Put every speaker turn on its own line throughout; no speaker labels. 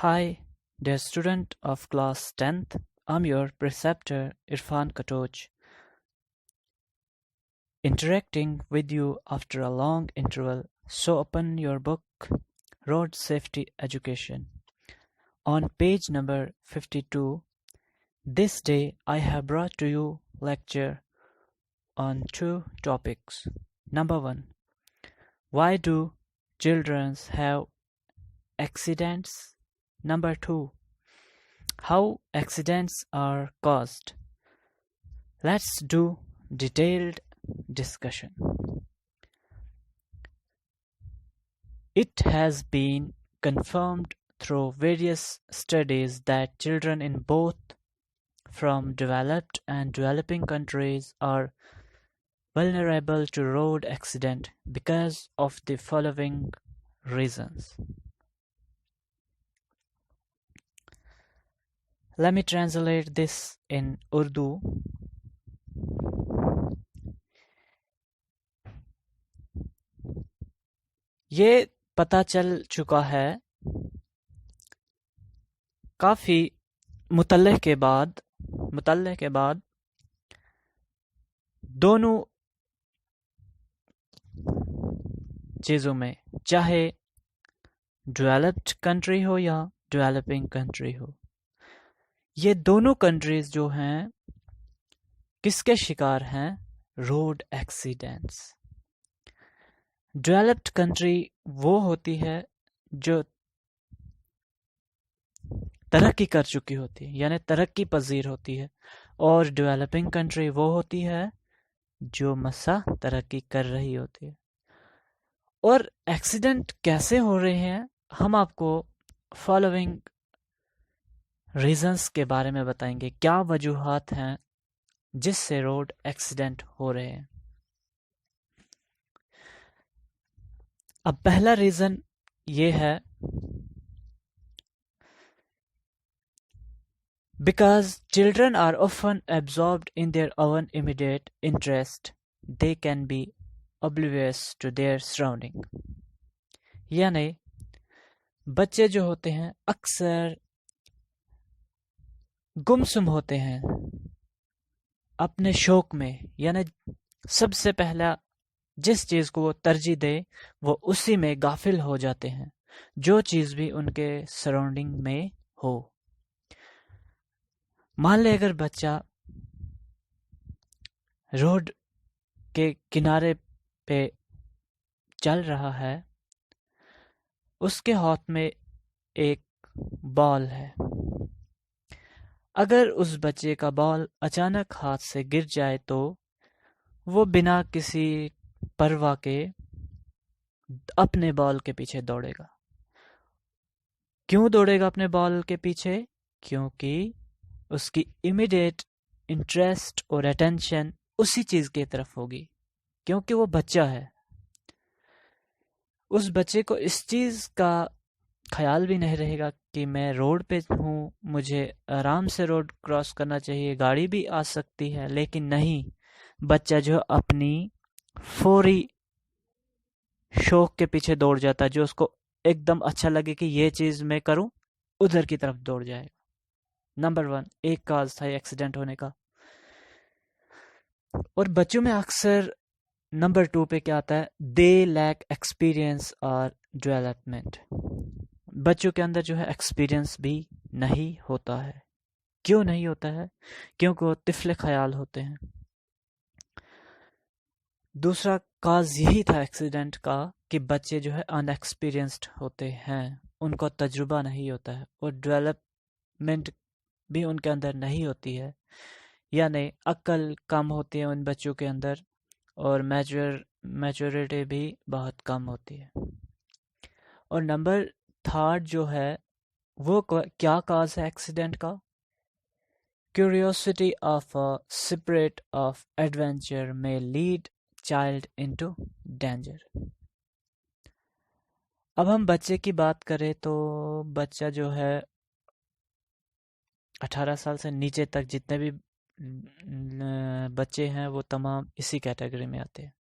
Hi, dear student of class 10th. I'm your preceptor Irfan Katoch, interacting with you after a long interval. So open your book, Road Safety Education. On page number 52, this day I have brought to you lecture on two topics. Number 1, why do children have accidents? Number 2, how accidents are caused. Let's do detailed discussion. It has been confirmed through various studies that children in both from developed and developing countries are vulnerable to road accident because of the following reasons. Let me translate this in Urdu. ये पता चल चुका है काफ़ी मुतल्ले के बाद दोनों चीज़ों में, चाहे डेवलप्ड कंट्री हो या डेवलपिंग कंट्री हो, ये दोनों कंट्रीज जो हैं किसके शिकार हैं? Road accidents. डेवलप्ड कंट्री वो होती है जो तरक्की कर चुकी होती है, यानी तरक्की पजीर होती है, और डेवलपिंग कंट्री वो होती है जो मसा तरक्की कर रही होती है। और एक्सीडेंट कैसे हो रहे हैं, हम आपको फॉलोइंग रीजंस के बारे में बताएंगे। क्या वजूहात हैं जिससे रोड एक्सीडेंट हो रहे हैं। अब पहला रीजन ये है, because children are often absorbed in their own immediate interest, they can be oblivious to their surrounding। यानी बच्चे जो होते हैं अक्सर गुमसुम होते हैं अपने शौक में, यानी सबसे पहला जिस चीज़ को वो तरजीह दे वो उसी में गाफिल हो जाते हैं, जो चीज़ भी उनके सराउंडिंग में हो। मान ले अगर बच्चा रोड के किनारे पे चल रहा है, उसके हाथ में एक बॉल है, अगर उस बच्चे का बॉल अचानक हाथ से गिर जाए तो वो बिना किसी परवाह के अपने बॉल के पीछे दौड़ेगा। क्यों दौड़ेगा अपने बॉल के पीछे? क्योंकि उसकी इमीडिएट इंटरेस्ट और अटेंशन उसी चीज़ की तरफ होगी, क्योंकि वो बच्चा है। उस बच्चे को इस चीज़ का ख्याल भी नहीं रहेगा कि मैं रोड पे हूँ, मुझे आराम से रोड क्रॉस करना चाहिए, गाड़ी भी आ सकती है। लेकिन नहीं, बच्चा जो अपनी फौरी शौक के पीछे दौड़ जाता है, जो उसको एकदम अच्छा लगे कि ये चीज़ मैं करूँ, उधर की तरफ दौड़ जाएगा। नंबर 1 एक काज था एक्सीडेंट होने का। और बच्चों में अक्सर नंबर 2 पे क्या आता है? दे लैक एक्सपीरियंस और डेवलपमेंट। बच्चों के अंदर जो है एक्सपीरियंस भी नहीं होता है। क्यों नहीं होता है? क्योंकि वो तिफले ख्याल होते हैं। दूसरा काज यही था एक्सीडेंट का कि बच्चे जो है अनएक्सपीरियंस्ड होते हैं, उनको तजुर्बा नहीं होता है, और डेवलपमेंट भी उनके अंदर नहीं होती है, यानी अक्ल कम होती है उन बच्चों के अंदर, और मैच्योरिटी भी बहुत कम होती है। और नंबर 3 जो है वो क्या काज है एक्सीडेंट का? Curiosity of a spirit of adventure में लीड चाइल्ड इनटू डेंजर। अब हम बच्चे की बात करें तो बच्चा जो है 18 साल से नीचे तक जितने भी बच्चे हैं वो तमाम इसी कैटेगरी में आते हैं,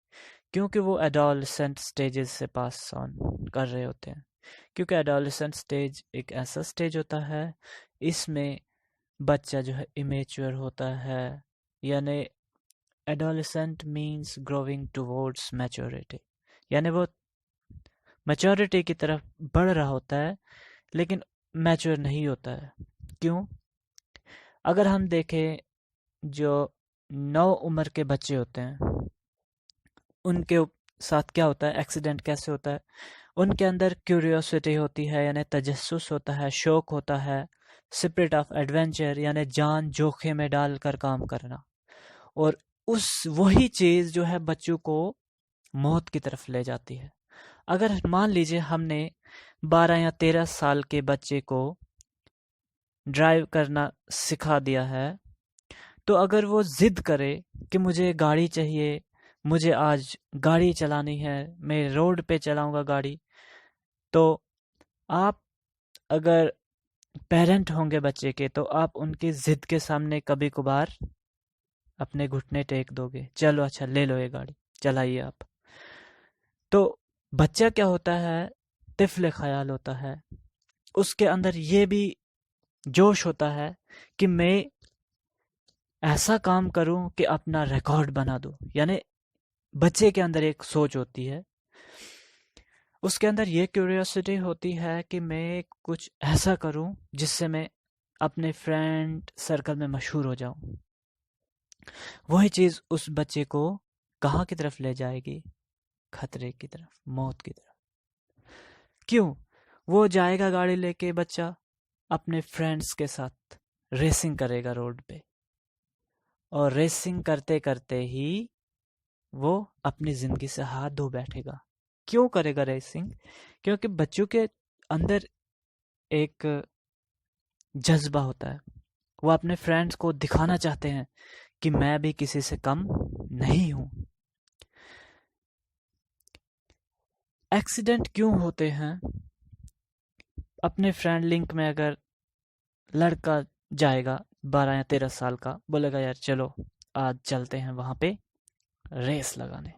क्योंकि वो एडोलसेंट स्टेजेस से पास ऑन कर रहे होते हैं। क्योंकि एडोलेसेंट स्टेज एक ऐसा स्टेज होता है, इसमें बच्चा जो है इमेच्योर होता है, यानी adolescent means growing towards maturity, यानी वो मैच्योरिटी की तरफ बढ़ रहा होता है लेकिन मैच्योर नहीं होता है। क्यों? अगर हम देखें जो 9 उम्र के बच्चे होते हैं उनके साथ क्या होता है, एक्सीडेंट कैसे होता है, उनके अंदर क्यूरियोसिटी होती है यानी तजस्सुस होता है, शौक होता है, स्पिरिट ऑफ एडवेंचर यानी जान जोखिम में डालकर काम करना, और उस वही चीज जो है बच्चों को मौत की तरफ ले जाती है। अगर मान लीजिए हमने 12 या 13 साल के बच्चे को ड्राइव करना सिखा दिया है, तो अगर वो जिद करे कि मुझे गाड़ी चाहिए, मुझे आज गाड़ी चलानी है, मैं रोड पे चलाऊंगा गाड़ी, तो आप अगर पेरेंट होंगे बच्चे के तो आप उनकी जिद के सामने कभी कभार अपने घुटने टेक दोगे, चलो अच्छा ले लो ये गाड़ी, चलाइए आप। तो बच्चा क्या होता है, तिफले ख्याल होता है, उसके अंदर ये भी जोश होता है कि मैं ऐसा काम करूं कि अपना रिकॉर्ड बना दूं, यानी बच्चे के अंदर एक सोच होती है, उसके अंदर ये क्यूरियोसिटी होती है कि मैं कुछ ऐसा करूं जिससे मैं अपने फ्रेंड सर्कल में मशहूर हो जाऊं। वही चीज उस बच्चे को कहाँ की तरफ ले जाएगी, खतरे की तरफ, मौत की तरफ। क्यों? वो जाएगा गाड़ी लेके बच्चा, अपने फ्रेंड्स के साथ रेसिंग करेगा रोड पे, और रेसिंग करते करते ही वो अपनी जिंदगी से हाथ धो बैठेगा। क्यों करेगा रेसिंग? क्योंकि बच्चों के अंदर एक जज्बा होता है, वो अपने फ्रेंड्स को दिखाना चाहते हैं कि मैं भी किसी से कम नहीं हूं। एक्सीडेंट क्यों होते हैं? अपने फ्रेंड लिंक में अगर लड़का जाएगा 12 या 13 साल का, बोलेगा यार चलो आज चलते हैं वहां पे रेस लगाने,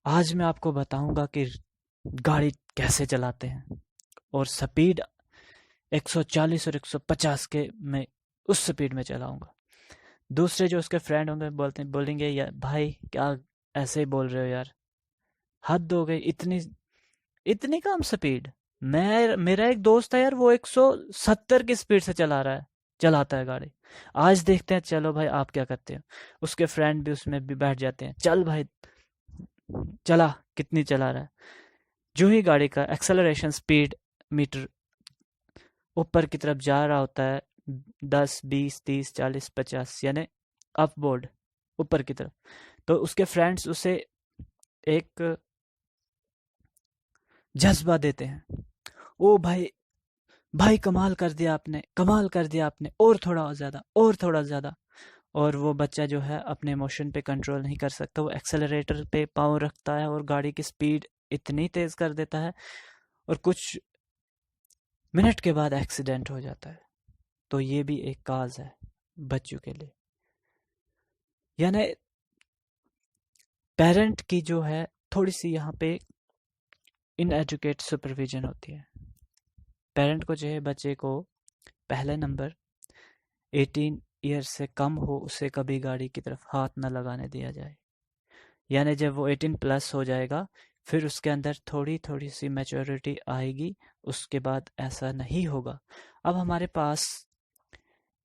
आज मैं आपको बताऊंगा कि गाड़ी कैसे चलाते हैं, और स्पीड 140 और 150 के में उस स्पीड में चलाऊंगा। दूसरे जो उसके फ्रेंड होंगे बोलेंगे यार भाई क्या ऐसे ही बोल रहे हो यार, हद हो गई, इतनी इतनी कम स्पीड। मेरा एक दोस्त है यार, वो 170 की स्पीड से चलाता है गाड़ी, आज देखते हैं, चलो भाई आप क्या करते हो। उसके फ्रेंड भी उसमें भी बैठ जाते हैं, चल भाई चला, कितनी चला रहा है। जो ही गाड़ी का एक्सेलरेशन स्पीड मीटर ऊपर की तरफ जा रहा होता है, 10 20 30 40 50 यानी अपबोर्ड, ऊपर की तरफ, तो उसके फ्रेंड्स उसे एक जज्बा देते हैं, ओ भाई भाई कमाल कर दिया आपने, कमाल कर दिया आपने, और थोड़ा ज्यादा, और थोड़ा ज्यादा। और वो बच्चा जो है अपने इमोशन पे कंट्रोल नहीं कर सकता, वो एक्सेलरेटर पे पाँव रखता है और गाड़ी की स्पीड इतनी तेज कर देता है, और कुछ मिनट के बाद एक्सीडेंट हो जाता है। तो ये भी एक काज है बच्चों के लिए, यानी पेरेंट की जो है थोड़ी सी यहाँ पे इनएजुकेट सुपरविजन होती है। पेरेंट को जो है बच्चे को पहले नंबर 18 ईयर से कम हो उसे कभी गाड़ी की तरफ हाथ न लगाने दिया जाए, यानी जब वो 18 प्लस हो जाएगा फिर उसके अंदर थोड़ी थोड़ी सी मैच्योरिटी आएगी, उसके बाद ऐसा नहीं होगा। अब हमारे पास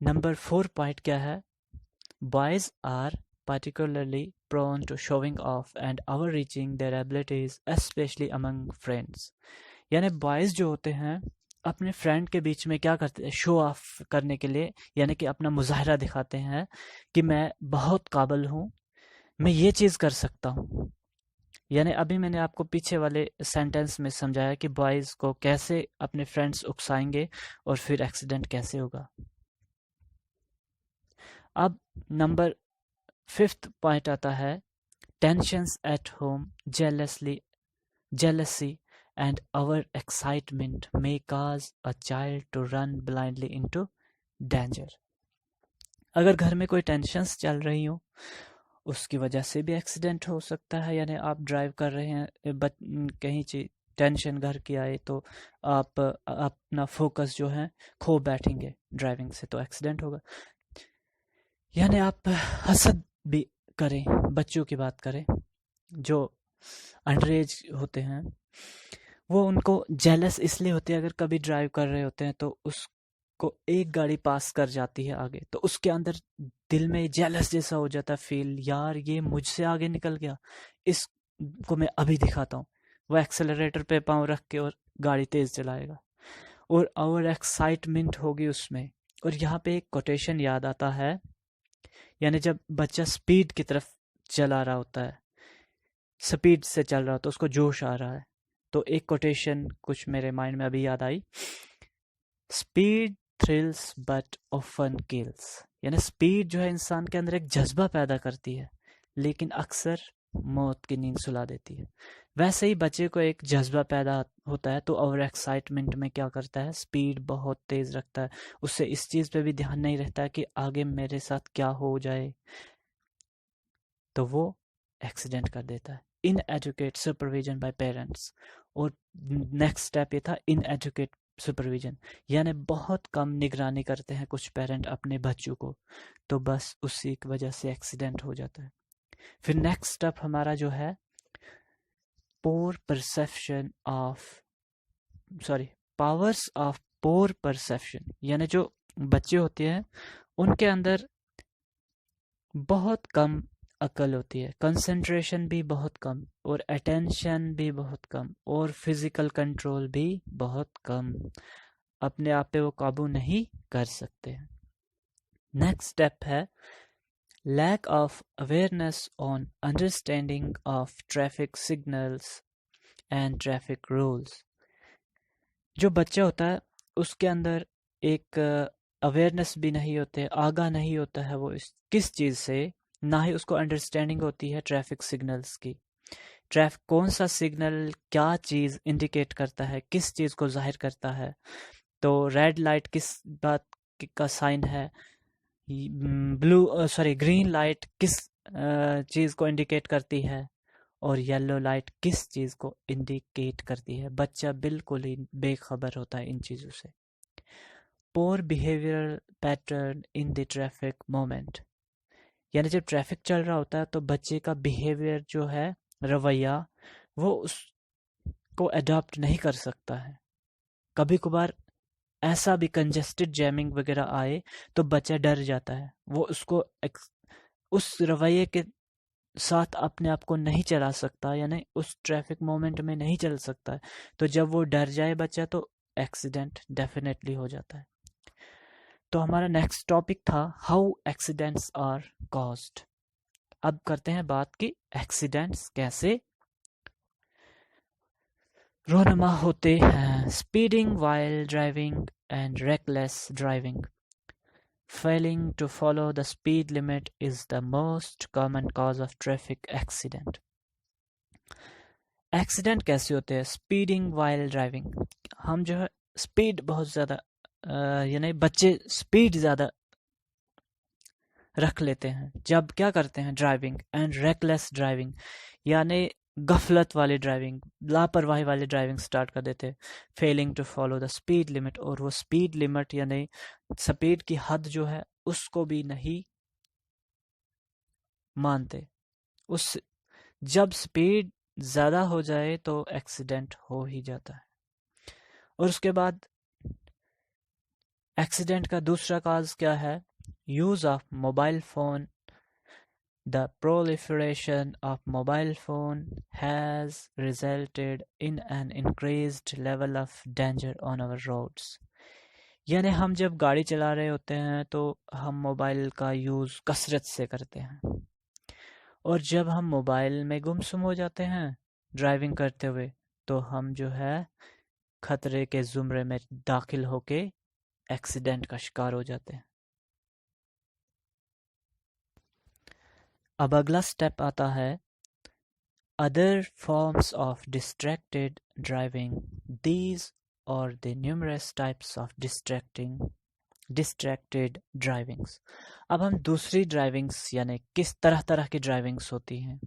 नंबर 4 पॉइंट क्या है? Boys are particularly prone to showing off and overreaching their abilities, especially among friends. यानी बॉयज जो होते हैं अपने फ्रेंड के बीच में क्या करते हैं, शो ऑफ करने के लिए, यानी कि अपना मुजाहरा दिखाते हैं कि मैं बहुत काबिल हूँ, मैं ये चीज़ कर सकता हूँ। यानी अभी मैंने आपको पीछे वाले सेंटेंस में समझाया कि बॉयज को कैसे अपने फ्रेंड्स उकसाएंगे और फिर एक्सीडेंट कैसे होगा। अब नंबर 5th पॉइंट आता है, tensions at home, jealousy and our excitement may cause a child to run blindly into danger. अगर घर में कोई टेंशंस चल रही हो उसकी वजह से भी एक्सीडेंट हो सकता है, यानी आप ड्राइव कर रहे हैं कहीं टेंशन घर की आए तो आप अपना फोकस जो है खो बैठेंगे ड्राइविंग से, तो एक्सीडेंट होगा। यानी आप हसद भी करें, बच्चों की बात करें जो अंडर एज होते हैं, वो उनको जेलस इसलिए होते हैं, अगर कभी ड्राइव कर रहे होते हैं तो उसको एक गाड़ी पास कर जाती है आगे, तो उसके अंदर दिल में जेलस जैसा हो जाता है फील, यार ये मुझसे आगे निकल गया, इसको मैं अभी दिखाता हूँ। वो एक्सेलरेटर पे पाँव रख के और गाड़ी तेज चलाएगा और ओवर एक्साइटमेंट होगी उसमें। और यहाँ पे एक कोटेशन याद आता है, यानी जब बच्चा स्पीड की तरफ चला रहा होता है, स्पीड से चल रहा होता है, उसको जोश आ रहा है, तो एक कोटेशन कुछ मेरे माइंड में अभी याद आई, speed thrills but often kills. यानी स्पीड जो है इंसान के अंदर एक जज्बा पैदा करती है, लेकिन अक्सर मौत की नींद सुला देती है। वैसे ही बच्चे को एक जज्बा पैदा होता है, तो ओवर एक्साइटमेंट में क्या करता है, स्पीड बहुत तेज रखता है, उससे इस चीज पे भी ध्यान नहीं रहता है कि आगे मेरे साथ क्या हो जाए, तो वो एक्सीडेंट कर देता है। इन एजुकेट सुपरविजन बाय पेरेंट्स। और नेक्स्ट स्टेप ये था इन एजुकेट सुपरविजन, यानी बहुत कम निगरानी करते हैं कुछ पेरेंट अपने बच्चों को, तो बस उसी की वजह से एक्सीडेंट हो जाता है। फिर नेक्स्ट स्टेप हमारा जो है poor perception of powers of poor perception, यानी जो बच्चे होते हैं उनके अंदर बहुत कम अकल होती है, कंसंट्रेशन भी बहुत कम, और अटेंशन भी बहुत कम, और फिजिकल कंट्रोल भी बहुत कम, अपने आप पे वो काबू नहीं कर सकते हैं। नेक्स्ट स्टेप है lack of awareness on understanding of traffic signals and traffic rules. जो बच्चा होता है उसके अंदर एक अवेयरनेस भी नहीं होते, आगाह नहीं होता है वो किस चीज़ से, ना ही उसको अंडरस्टैंडिंग होती है ट्रैफिक सिग्नल्स की। ट्रैफिक कौन सा सिग्नल क्या चीज़ इंडिकेट करता है, किस चीज़ को जाहिर करता है, तो रेड लाइट किस बात का साइन है, ग्रीन लाइट किस चीज़ को इंडिकेट करती है, और येलो लाइट किस चीज़ को इंडिकेट करती है। बच्चा बिल्कुल ही बेखबर होता है इन चीज़ों से। Poor behavioural pattern in the traffic moment, यानी जब ट्रैफिक चल रहा होता है तो बच्चे का बिहेवियर जो है, रवैया, वो उसको अडॉप्ट नहीं कर सकता है। कभी कभार ऐसा भी कंजेस्टेड जैमिंग वगैरह आए तो बच्चा डर जाता है, वो उसको उस रवैये के साथ अपने आप को नहीं चला सकता, यानी उस ट्रैफिक मोमेंट में नहीं चल सकता है। तो जब वो डर जाए बच्चा तो एक्सीडेंट डेफिनेटली हो जाता है। तो हमारा नेक्स्ट टॉपिक था हाउ एक्सीडेंट्स आर कॉज्ड। अब करते हैं बात की एक्सीडेंट्स कैसे रोनमा होते हैं। Speeding while driving and reckless driving. Failing to follow the speed limit is the most common cause of traffic accident. Accident कैसे होते हैं? स्पीडिंग वाइल ड्राइविंग, हम जो है स्पीड बहुत ज़्यादा, यानी बच्चे स्पीड ज़्यादा रख लेते हैं जब क्या करते हैं ड्राइविंग, एंड रेकलेस ड्राइविंग यानी गफलत वाली ड्राइविंग, लापरवाही वाली ड्राइविंग स्टार्ट कर देते हैं। Failing to follow the speed limit, और वो स्पीड लिमिट यानी स्पीड की हद जो है उसको भी नहीं मानते। उस जब स्पीड ज़्यादा हो जाए तो एक्सीडेंट हो ही जाता है। और उसके बाद एक्सीडेंट का दूसरा काज क्या है? Use of mobile phone. The proliferation of mobile phone has resulted in an increased level of danger on our roads. यानी हम जब गाड़ी चला रहे होते हैं तो हम मोबाइल का यूज़ कसरत से करते हैं, और जब हम मोबाइल में गुमसुम हो जाते हैं ड्राइविंग करते हुए तो हम जो है खतरे के जुमरे में दाखिल होके एक्सीडेंट का शिकार हो जाते हैं। अब अगला स्टेप आता है other forms of distracted driving. These are the numerous types of distracted drivings. अब हम दूसरी ड्राइविंग्स यानी किस तरह तरह की ड्राइविंग्स होती हैं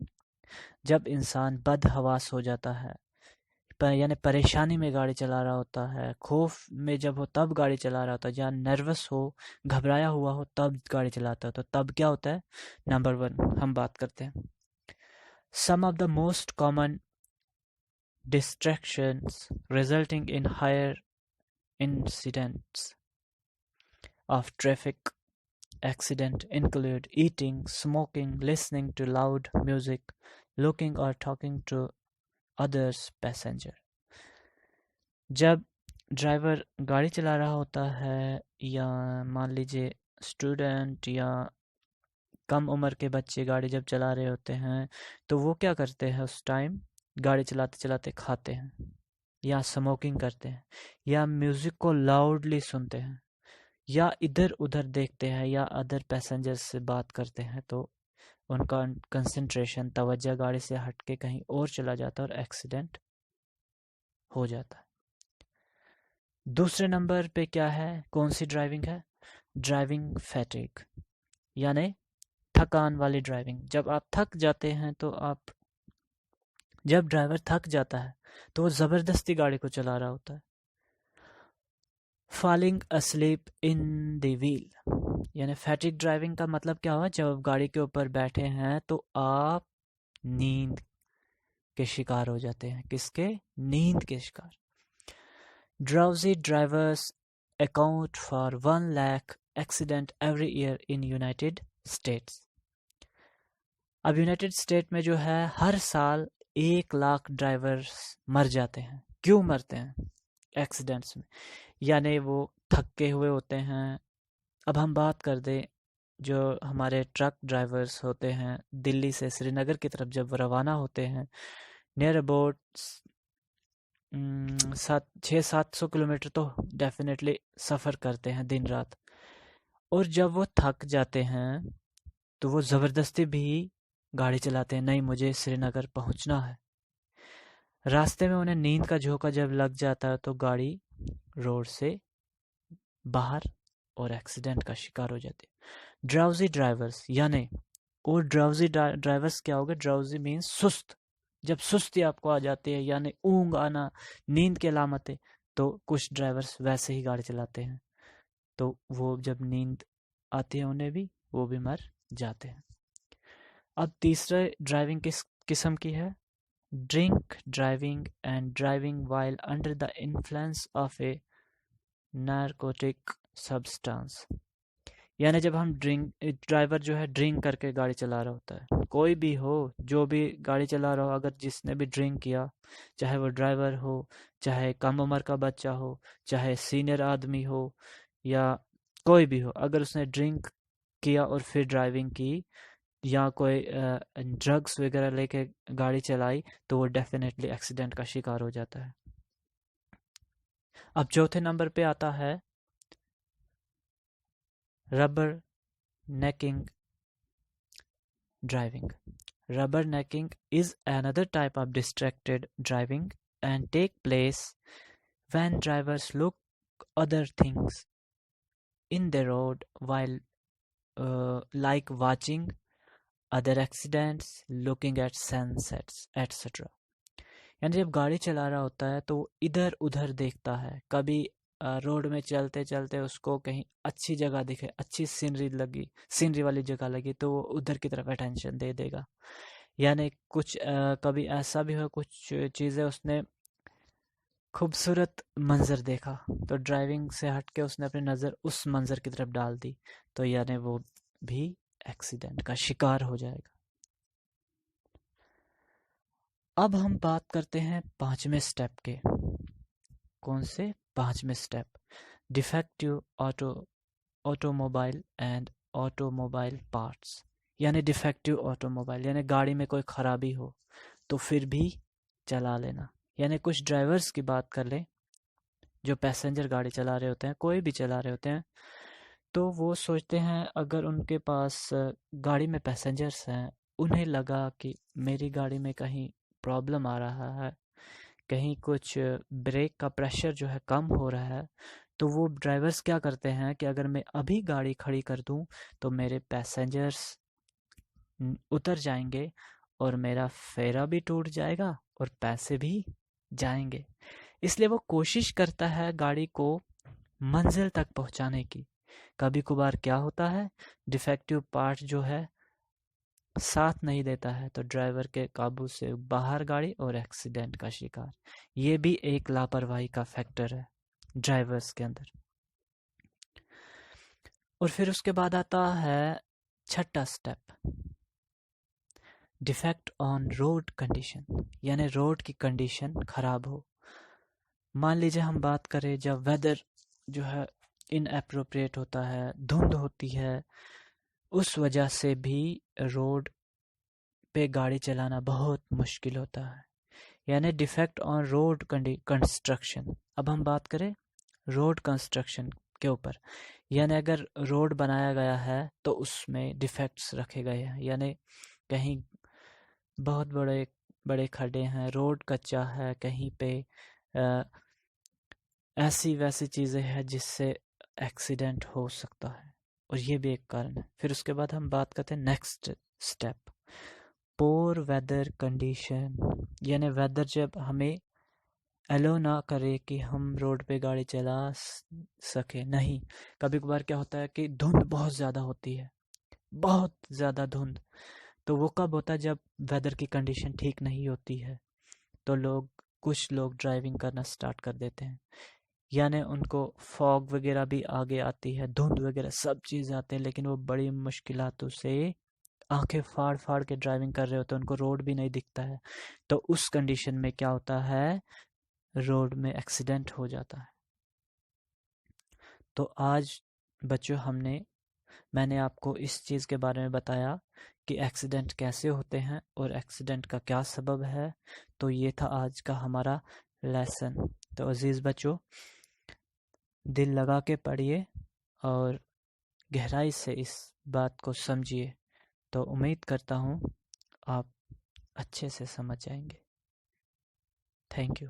जब इंसान बदहवास हो जाता है, यानी परेशानी में गाड़ी चला रहा होता है, खौफ में जब हो तब गाड़ी चला रहा होता है, या नर्वस हो, घबराया हुआ हो तब गाड़ी चलाता है, तो तब क्या होता है? नंबर 1 हम बात करते हैं। Some of the most common distractions resulting in higher incidents of traffic accident include eating, smoking, listening to loud music, looking or talking to others passenger। जब ड्राइवर गाड़ी चला रहा होता है, या मान लीजिए स्टूडेंट या कम उम्र के बच्चे गाड़ी जब चला रहे होते हैं, तो वो क्या करते हैं उस टाइम? गाड़ी चलाते चलाते खाते हैं, या स्मोकिंग करते हैं, या म्यूजिक को लाउडली सुनते हैं, या इधर उधर देखते हैं, या अदर पैसेंजर्स से बात करते हैं, तो उनका कंसंट्रेशन, तवज्जो गाड़ी से हट के कहीं और चला जाता है और एक्सीडेंट हो जाता है। दूसरे नंबर पे क्या है? कौन सी ड्राइविंग है? ड्राइविंग फैटिग, यानी थकान वाली ड्राइविंग। जब आप थक जाते हैं तो जब ड्राइवर थक जाता है तो वो ज़बरदस्ती गाड़ी को चला रहा होता है। Falling asleep in the wheel, यानी फैटिग ड्राइविंग का मतलब क्या हुआ? जब आप गाड़ी के ऊपर बैठे हैं तो आप नींद के शिकार हो जाते हैं। किसके? नींद के शिकार। Drowsy drivers account for 1 lakh accident every year in United states. अब यूनाइटेड स्टेट में जो है हर साल 1 लाख ड्राइवर्स मर जाते हैं। क्यों मरते हैं? एक्सीडेंट्स में, यानी वो थके हुए होते हैं। अब हम बात कर दें, जो हमारे ट्रक ड्राइवर्स होते हैं, दिल्ली से श्रीनगर की तरफ जब रवाना होते हैं, नियर अबाउट 600-700 किलोमीटर तो डेफिनेटली सफ़र करते हैं दिन रात। और जब वो थक जाते हैं तो वो ज़बरदस्ती भी गाड़ी चलाते हैं, नहीं मुझे श्रीनगर पहुंचना है। रास्ते में उन्हें नींद का झोंका जब लग जाता है तो गाड़ी रोड से बाहर और एक्सीडेंट का शिकार हो जाते हैं। ड्राउजी ड्राइवर्स, यानी और ड्राउजी ड्राइवर्स क्या होगा? ड्राउजी मीन्स सुस्त। जब सुस्ती आपको आ जाती है, यानी ऊंग आना, नींद की अलामत है, तो कुछ ड्राइवर्स वैसे ही गाड़ी चलाते हैं, तो वो जब नींद आती है उन्हें भी, वो भी मर जाते हैं। अब तीसरा ड्राइविंग किस किस्म की है? Drink driving and driving while under the influence of A narcotic substance, यानी जब हम ड्राइवर जो है ड्रिंक करके गाड़ी चला रहा होता है। कोई भी हो, जो भी गाड़ी चला रहा हो, अगर जिसने भी ड्रिंक किया, चाहे वो ड्राइवर हो, चाहे कम उम्र का बच्चा हो, चाहे सीनियर आदमी हो, या कोई भी हो, अगर उसने ड्रिंक किया और फिर ड्राइविंग की, या कोई ड्रग्स वगैरह लेके गाड़ी चलाई, तो वो डेफिनेटली एक्सीडेंट का शिकार हो जाता है। अब चौथे नंबर पे आता है rubber necking driving. Rubbernecking is another type of distracted driving and take place when drivers look other things in the road while like watching other accidents, looking at sunsets, etc. यानी जब गाड़ी चला रहा होता है तो इधर उधर देखता है। कभी रोड में चलते चलते उसको कहीं अच्छी जगह दिखे, अच्छी सीनरी वाली जगह लगी, तो वो उधर की तरफ अटेंशन दे देगा। यानी कुछ कभी ऐसा भी हो, कुछ चीज़ें उसने खूबसूरत मंजर देखा, तो ड्राइविंग से हट के उसने अपनी नज़र उस मंजर की तरफ डाल दी, तो यानी वो भी एक्सीडेंट का शिकार हो जाएगा। अब हम बात करते हैं 5वें स्टेप के। कौन से 5वें step? Defective automobile and automobile parts, यानी डिफेक्टिव ऑटोमोबाइल, यानी गाड़ी में कोई ख़राबी हो तो फिर भी चला लेना। यानी कुछ ड्राइवर्स की बात कर लें, जो पैसेंजर गाड़ी चला रहे होते हैं, कोई भी चला रहे होते हैं, तो वो सोचते हैं अगर उनके पास गाड़ी में पैसेंजर्स हैं, उन्हें लगा कि मेरी गाड़ी में कहीं प्रॉब्लम आ रहा है, कहीं कुछ ब्रेक का प्रेशर जो है कम हो रहा है, तो वो ड्राइवर्स क्या करते हैं कि अगर मैं अभी गाड़ी खड़ी कर दूं तो मेरे पैसेंजर्स उतर जाएंगे और मेरा फेरा भी टूट जाएगा और पैसे भी जाएंगे। इसलिए वो कोशिश करता है गाड़ी को मंजिल तक पहुंचाने की। कभी कभार क्या होता है, डिफेक्टिव पार्ट जो है साथ नहीं देता है, तो ड्राइवर के काबू से बाहर गाड़ी और एक्सीडेंट का शिकार। ये भी एक लापरवाही का फैक्टर है ड्राइवर्स के अंदर। और फिर उसके बाद आता है छठा step, defect on road condition, यानी रोड की कंडीशन खराब हो। मान लीजिए हम बात करें जब वेदर जो है इनएप्रोप्रिएट होता है, धुंध होती है, उस वजह से भी रोड पे गाड़ी चलाना बहुत मुश्किल होता है, यानी डिफेक्ट ऑन रोड कंस्ट्रक्शन। अब हम बात करें रोड कंस्ट्रक्शन के ऊपर, यानी अगर रोड बनाया गया है तो उसमें डिफेक्ट्स रखे गए हैं, यानी कहीं बहुत बड़े बड़े खड्डे हैं, रोड कच्चा है, कहीं पे ऐसी वैसी चीज़ें हैं जिससे एक्सीडेंट हो सकता है, और ये भी एक कारण है। फिर उसके बाद हम बात करते हैं नेक्स्ट स्टेप, पोर वेदर कंडीशन, यानी वेदर जब हमें अलो ना करे कि हम रोड पे गाड़ी चला सके। नहीं, कभी कभार क्या होता है कि धुंध बहुत ज़्यादा होती है, बहुत ज़्यादा धुंध। तो वो कब होता है, जब वेदर की कंडीशन ठीक नहीं होती है, तो कुछ लोग ड्राइविंग करना स्टार्ट कर देते हैं, यानी उनको फॉग वगैरह भी आगे आती है, धुंध वगैरह सब चीज़ आते हैं, लेकिन वो बड़ी मुश्किलातों से आंखें फाड़ फाड़ के ड्राइविंग कर रहे होते हैं, उनको रोड भी नहीं दिखता है। तो उस कंडीशन में क्या होता है, रोड में एक्सीडेंट हो जाता है। तो आज बच्चों मैंने आपको इस चीज़ के बारे में बताया कि एक्सीडेंट कैसे होते हैं और एक्सीडेंट का क्या सबब है। तो ये था आज का हमारा लेसन। तो अजीज़ बच्चों, दिल लगा के पढ़िए और गहराई से इस बात को समझिए। तो उम्मीद करता हूँ आप अच्छे से समझ जाएंगे। Thank you.